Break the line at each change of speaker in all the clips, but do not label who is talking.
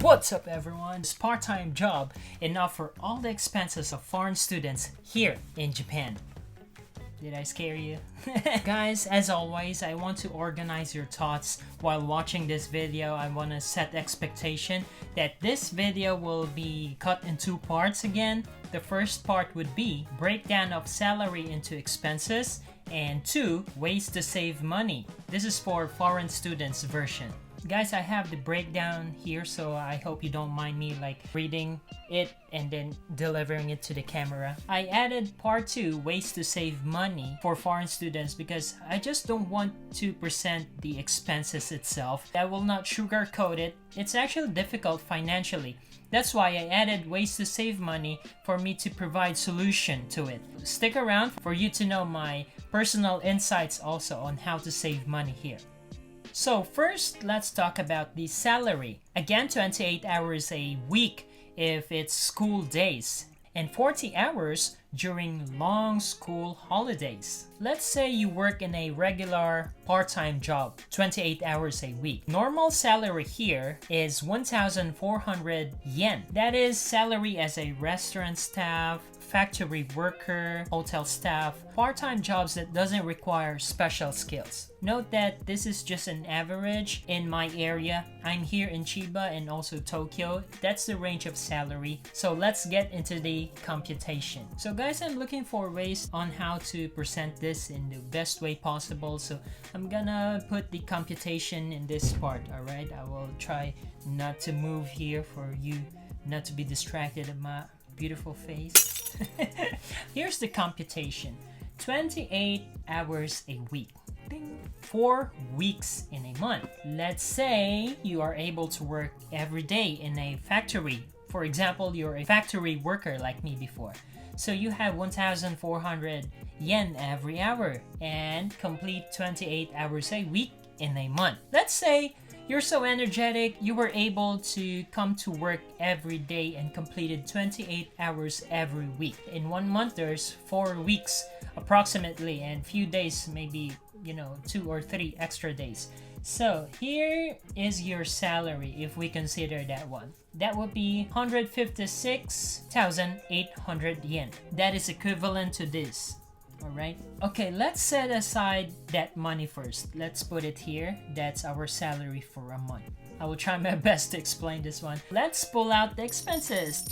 What's up everyone? It's part-time job enough for all the expenses of foreign students here in Japan. Did I scare you? Guys, as always, I want to organize your thoughts while watching this video. I want to set expectation that this video will be cut in two parts again. The first part would be breakdown of salary into expenses, and 2, ways to save money. This is for foreign students version. Guys, I have the breakdown here, so I hope you don't mind me like reading it and then delivering it to the camera. I added part 2, ways to save money for foreign students, because I just don't want to present the expenses itself. I will not sugarcoat it. It's actually difficult financially. That's why I added ways to save money for me to provide solution to it. Stick around for you to know my personal insights also on how to save money here. So first, let's talk about the salary. Again, 28 hours a week if it's school days, and 40 hours during long school holidays. Let's say you work in a regular part-time job, 28 hours a week. Normal salary here is 1,400 yen. That is salary as a restaurant staff, factory worker, hotel staff, part-time jobs that doesn't require special skills. Note that this is just an average in my area. I'm here in Chiba and also Tokyo. That's the range of salary. So let's get into the computation. So guys, I'm looking for ways on how to present this in the best way possible. So I'm gonna put the computation in this part, alright? I will try not to move here for you not to be distracted at my beautiful face. Here's the computation. 28 hours a week. 4 weeks in a month. Let's say you are able to work every day in a factory. For example, you're a factory worker like me before. So you have 1,400 yen every hour and complete 28 hours a week in a month. Let's say you're so energetic, you were able to come to work every day and completed 28 hours every week. In 1 month, there's 4 weeks approximately, and few days, maybe, 2 or 3 extra days. So here is your salary if we consider that one. That would be 156,800 yen. That is equivalent to this. Alright? Okay, let's set aside that money first. Let's put it here. That's our salary for a month. I will try my best to explain this one. Let's pull out the expenses.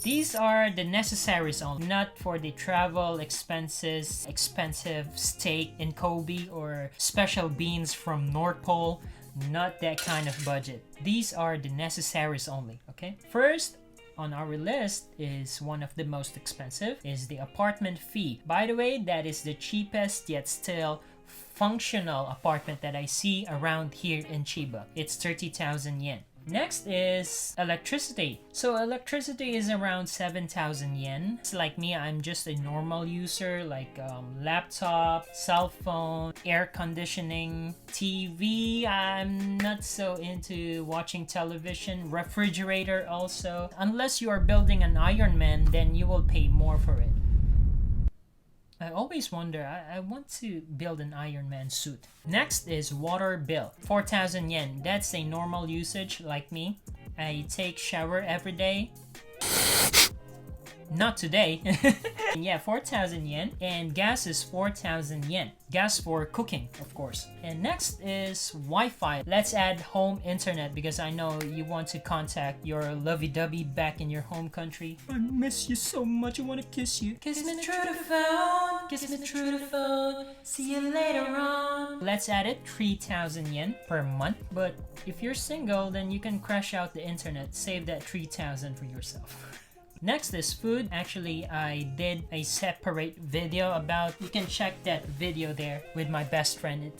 These are the necessaries only, not for the travel expenses, expensive steak in Kobe, or special beans from North Pole. Not that kind of budget. These are the necessaries only, okay? First, on our list is one of the most expensive, is the apartment fee. By the way, that is the cheapest yet still functional apartment that I see around here in Chiba. It's 30,000 yen. Next is electricity. So electricity is around 7,000 yen. It's like me, I'm just a normal user, like laptop, cell phone, air conditioning, TV. I'm not so into watching television. Refrigerator also. Unless you are building an Iron Man, then you will pay more for it. I always wonder, I want to build an Iron Man suit. Next is water bill, 4,000 yen. That's a normal usage like me. I take shower every day. Not today. Yeah, 4,000 yen. And gas is 4,000 yen. Gas for cooking, of course. And next is Wi-Fi. Let's add home internet, because I know you want to contact your lovey-dovey back in your home country. I miss you so much, I want to kiss you. Kiss me through the phone, kiss me through the phone, see you later on. Let's add it, 3,000 yen per month. But if you're single, then you can crash out the internet. Save that 3,000 for yourself. Next is food. Actually, I did a separate video about. You can check that video there with my best friend.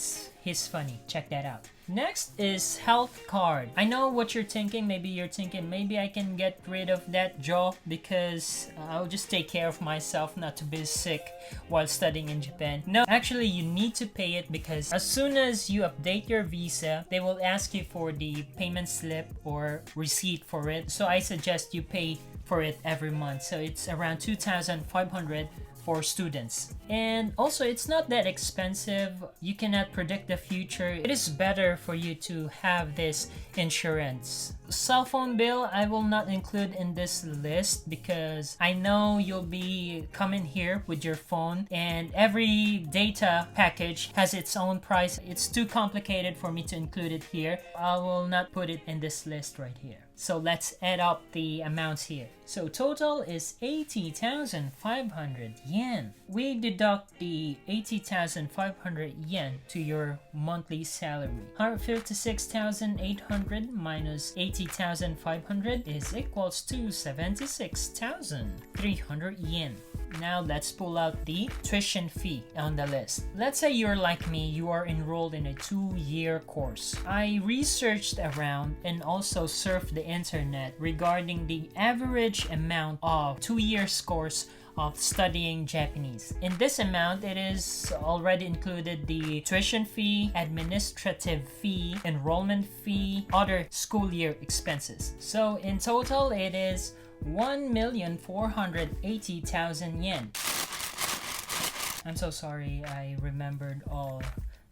He's funny. Check that out. Next is health card. I know what you're thinking. Maybe you're thinking, maybe I can get rid of that jaw because I'll just take care of myself not to be sick while studying in Japan. No, actually you need to pay it, because as soon as you update your visa, they will ask you for the payment slip or receipt for it. So I suggest you pay for it every month. So it's around 2,500 for students. And also, it's not that expensive. You cannot predict the future. It is better for you to have this insurance. Cell phone bill, I will not include in this list because I know you'll be coming here with your phone, and every data package has its own price. It's too complicated for me to include it here. I will not put it in this list right here. So let's add up the amounts here. So total is 80,500 yen. We deduct the 80,500 yen to your monthly salary. 156,800 minus 80,500 is equals to 76,300 yen. Now let's pull out the tuition fee on the list. Let's say you're like me, you are enrolled in a 2-year course. I researched around and also surfed the internet regarding the average amount of 2-year course of studying Japanese. In this amount, it is already included the tuition fee, administrative fee, enrollment fee, other school year expenses. So in total, it is 1,480,000 yen. I'm so sorry, I remembered all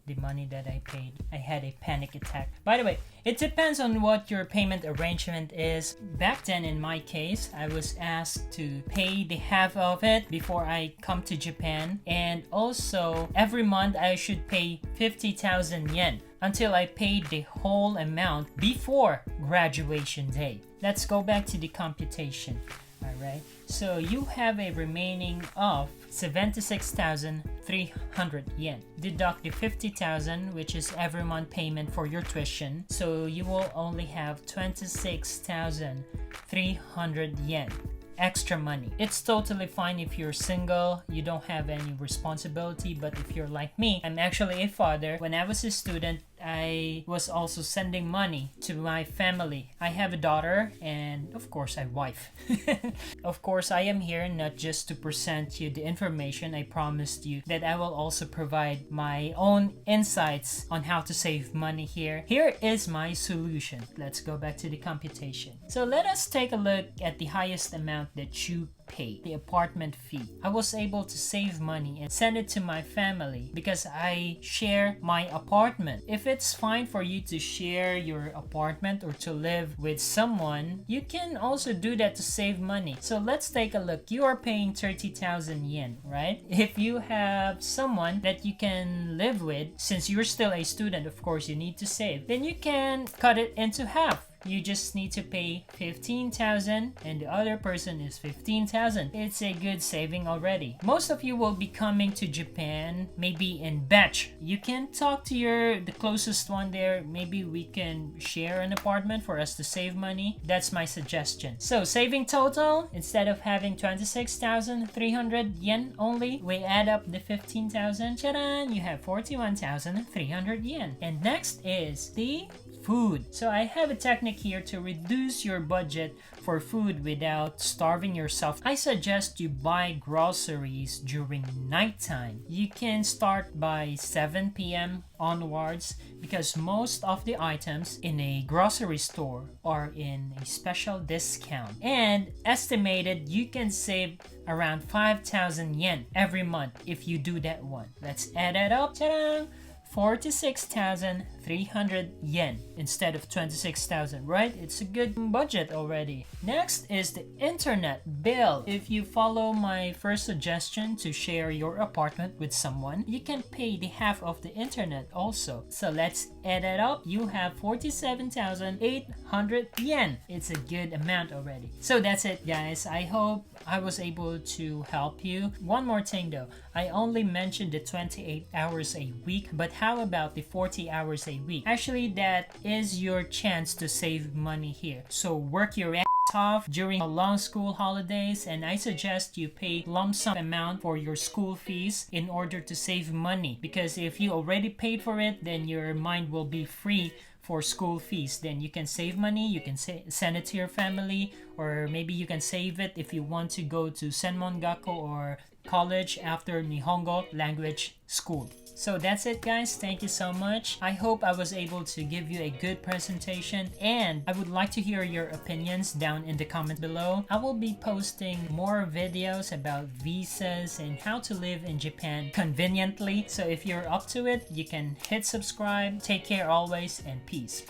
the money that I paid. I had a panic attack. By the way, it depends on what your payment arrangement is. Back then, in my case, I was asked to pay the half of it before I come to Japan, and also every month I should pay 50,000 yen until I paid the whole amount before graduation day. Let's go back to the computation. Alright, so you have a remaining of 76,300 yen. Deduct the 50,000, which is every month payment for your tuition, so you will only have 26,300 yen extra money. It's totally fine if you're single, you don't have any responsibility, but if you're like me, I'm actually a father. When I was a student, I was also sending money to my family. I have a daughter and of course a wife. Of course, I am here not just to present you the information. I promised you that I will also provide my own insights on how to save money here. Here is my solution. Let's go back to the computation. So let us take a look at the highest amount that you pay, the apartment fee. I was able to save money and send it to my family because I share my apartment. If it's fine for you to share your apartment or to live with someone, you can also do that to save money. So let's take a look. You are paying 30,000 yen, right? If you have someone that you can live with, since you're still a student, of course you need to save, then you can cut it into half. You just need to pay 15,000 and the other person is 15,000. It's a good saving already. Most of you will be coming to Japan maybe in batch. You can talk to the closest one there. Maybe we can share an apartment for us to save money. That's my suggestion. So saving total, instead of having 26,300 yen only, we add up the 15,000. Charan! You have 41,300 yen. And next is the food. So I have a technique here to reduce your budget for food without starving yourself. I suggest you buy groceries during nighttime. You can start by 7 p.m. onwards because most of the items in a grocery store are in a special discount. And estimated you can save around 5,000 yen every month if you do that one. Let's add that up. Ta-da! 46,300 yen instead of 26,000, right? It's a good budget already. Next is the internet bill. If you follow my first suggestion to share your apartment with someone, you can pay the half of the internet also. So let's add it up. You have 47,800 yen. It's a good amount already. So that's it, guys. I hope I was able to help you. One more thing though, I only mentioned the 28 hours a week, but how about the 40 hours a week? Actually, that is your chance to save money here. So work your ass off during long school holidays, and I suggest you pay lump sum amount for your school fees in order to save money, because if you already paid for it, then your mind will be free for school fees. Then you can save money, you can send it to your family, or maybe you can save it if you want to go to Senmon Gakko or college after Nihongo language school. So that's it, guys. Thank you so much. I hope I was able to give you a good presentation, and I would like to hear your opinions down in the comment below. I will be posting more videos about visas and how to live in Japan conveniently. So if you're up to it, you can hit subscribe. Take care always, and peace.